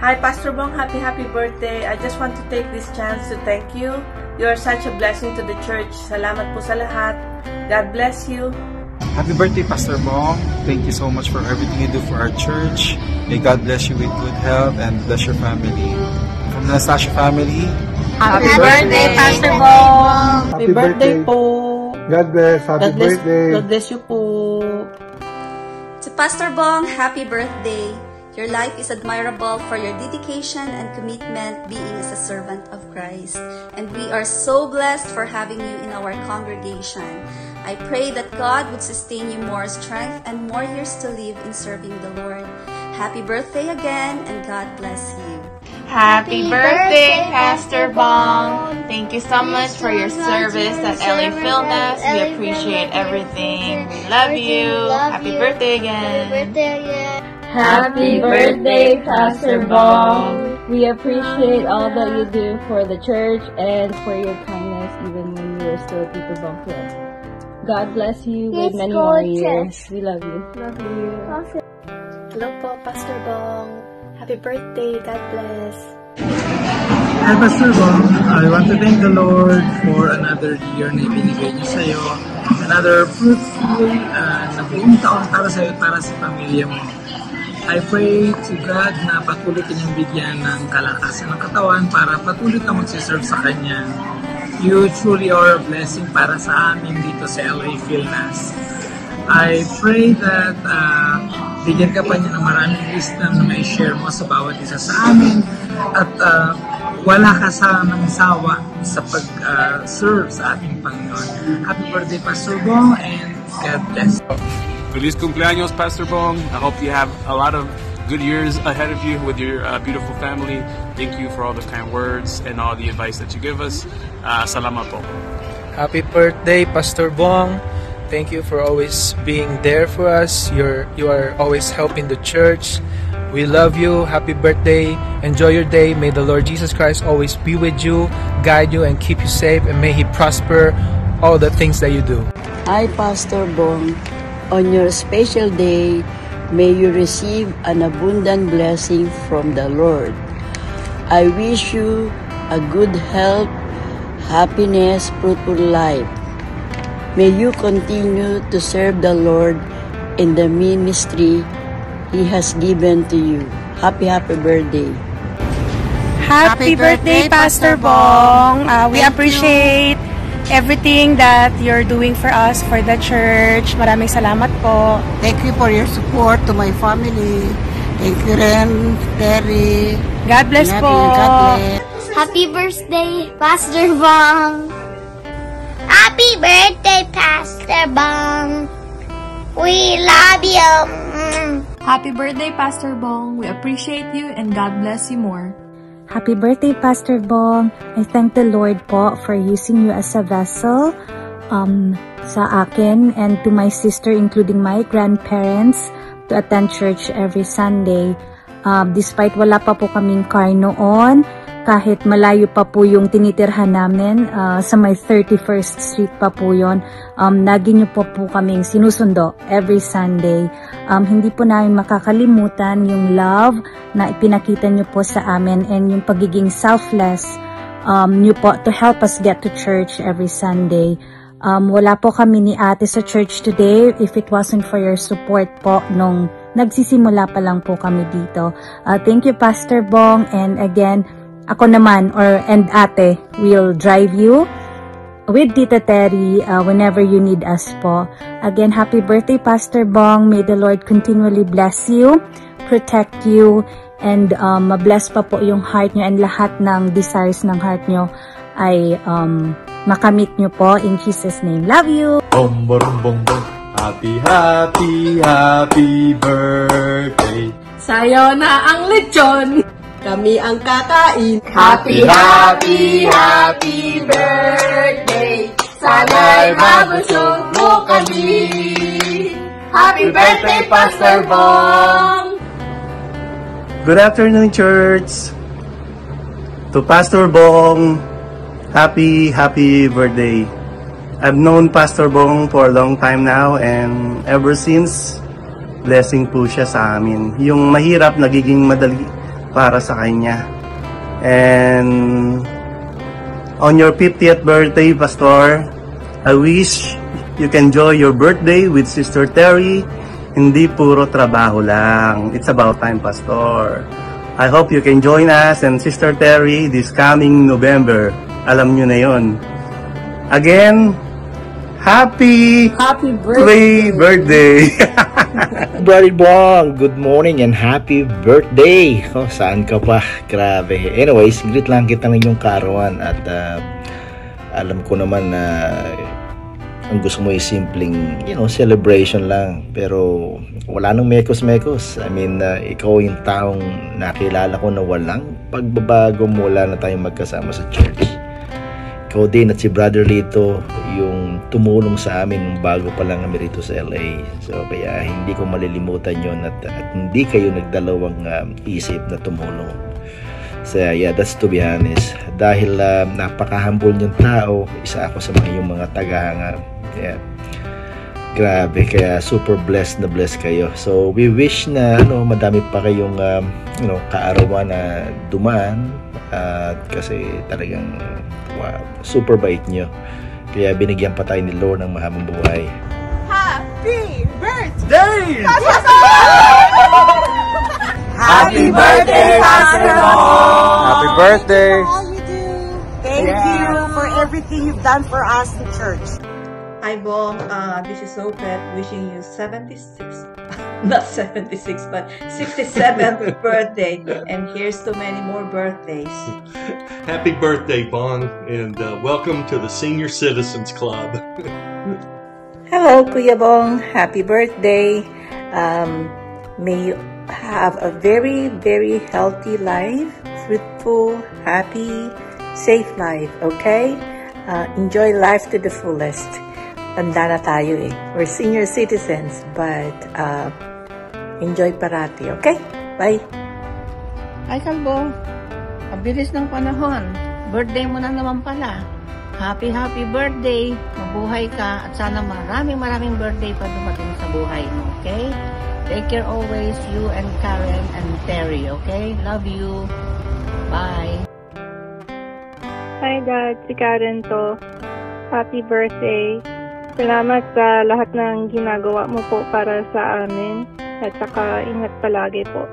Hi, Pastor Bong. Happy birthday. I just want to take this chance to thank you. You are such a blessing to the church. Salamat po sa lahat. God bless you. Happy birthday, Pastor Bong. Thank you so much for everything you do for our church. May God bless you with good health and bless your family. From the Nastasio family, Happy birthday, Pastor Bong. Happy birthday po. God bless. Happy birthday. God bless you po. To Pastor Bong, happy birthday. Your life is admirable for your dedication and commitment being as a servant of Christ. And we are so blessed for having you in our congregation. I pray that God would sustain you more strength and more years to live in serving the Lord. Happy birthday again, and God bless you. Happy birthday, Pastor Bong. Thank you so much for your service at LA Philnas. We appreciate everything. We love you. Happy birthday again. Happy birthday, Pastor Bong. We appreciate all that you do for the church and for your kindness even when you are still Tito Bong here. God bless you with many more years. We love you. Love you. Hello po, Pastor Bong. Happy birthday. God bless. Hi, Pastor Bong. I want to thank the Lord for another year na ibinigay niyo sa'yo. Another fruitful na buong taon para sa'yo at para sa pamilya mo. I pray to God na patuloy kanyang bigyan ng kalakasan ng katawan para patuloy ka magsiserve sa Kanya. You truly are a blessing para sa amin dito sa LA Philnas. I pray that bigyan ka pa niya ng maraming wisdom na may share mo sa bawat isa sa amin at wala ka sanang sawa sa pag-serve sa ating Panginoon. Happy birthday, Pastor Bong, and God bless. Feliz cumpleaños, Pastor Bong. I hope you have a lot of good years ahead of you with your beautiful family. Thank you for all the kind words and all the advice that you give us. Salamat po. Happy birthday, Pastor Bong. Thank you for always being there for us. You are always helping the church. We love you. Happy birthday. Enjoy your day. May the Lord Jesus Christ always be with you, guide you, and keep you safe. And may He prosper all the things that you do. Hi, Pastor Bong. On your special day, may you receive an abundant blessing from the Lord. I wish you a good health, happiness, fruitful life. May you continue to serve the Lord in the ministry He has given to you. Happy birthday. Happy birthday, Pastor Bong. We appreciate everything that you're doing for us, for the church. Maraming salamat po. Thank you for your support to my family. Thank you Ren, Terry. God bless po. God bless. Happy birthday, Pastor Bong. Happy birthday, Pastor Bong. We love you. Happy birthday, Pastor Bong. We appreciate you and God bless you more. Happy birthday, Pastor Bong. I thank the Lord po for using you as a vessel sa akin and to my sister, including my grandparents, to attend church every Sunday. Despite wala pa po kaming car noon, kahit malayo pa po yung tinitirhan namin, sa may 31st Street pa po yun, lagi nyo po kaming sinusundo every Sunday. Hindi po namin makakalimutan yung love na ipinakita nyo po sa amin and yung pagiging selfless nyo po to help us get to church every Sunday. Wala po kami ni ate sa church today if it wasn't for your support po nung nagsisimula pa lang po kami dito. Thank you, Pastor Bong, and again, ako naman and ate will drive you with Tita Terry whenever you need us po. Again, happy birthday, Pastor Bong. May the Lord continually bless you, protect you, and ma-bless pa po yung heart nyo and lahat ng desires ng heart nyo ay makamit nyo po in Jesus' name. Love you! Bom, bom, bom, bom. Happy, happy, happy birthday. Sa'yo na ang lechon. Kami ang kakain. Happy, happy, happy birthday. Sana'y mabusog mo kami. Happy birthday, Pastor Bong! Good afternoon, church. To Pastor Bong, happy birthday. I've known Pastor Bong for a long time now, and ever since, blessing po siya sa amin. Yung mahirap nagiging madali para sa kanya. And on your 50th birthday, Pastor, I wish you can enjoy your birthday with Sister Terry. Hindi puro trabaho lang. It's about time, Pastor. I hope you can join us and Sister Terry this coming November. Alam nyo na yon. Again, happy birthday! Brother Bong, good morning and happy birthday! Oh, saan ka pa? Grabe. Anyways, greet lang kita ng iyong kaarawan at alam ko naman na ang gusto mo ay simpleng, celebration lang. Pero wala nang mekos-mekos. I mean, ikaw yung taong nakilala ko na walang pagbabago mula na tayong magkasama sa church. Ikaw din at si Brother Lito yung tumulong sa amin bago pa lang kami rito sa LA. So kaya hindi ko malilimutan yun at hindi kayo nagdalawang isip na tumulong. So yeah, that's to be honest. Dahil napaka-humble niyong tao, isa ako sa mga tagahanga. Yeah. Grabe, kaya super blessed na blessed kayo. So we wish na madami pa kayong kaarawan na dumaan kasi talagang wow, super bait nyo. Kaya binigyan pa tayo ni Lord ng mahabang buhay. Happy birthday! Happy birthday, Pastor Bong! Happy birthday! All you do. Thank you for everything you've done for us in church. Hi, Bong. This is Opet wishing you not 76, but 67th birthday. And here's to many more birthdays. Happy birthday, Bong, and welcome to the Senior Citizens Club. Hello, Kuya Bong. Happy birthday. May you have a very, very healthy life, fruitful, happy, safe life, okay? Enjoy life to the fullest. Tanda na tayo eh. We're senior citizens, but enjoy parati, okay? Bye! Ay, Kalbo. Ang bilis ng panahon. Birthday mo na naman pala. Happy birthday. Mabuhay ka at sana maraming birthday pa dumating sa buhay mo, okay? Take care always, you and Karen and Terry, okay? Love you. Bye. Hi, Dad. Si Karen to. Happy birthday. Salamat sa lahat ng ginagawa mo po para sa amin at saka ingat palagi po.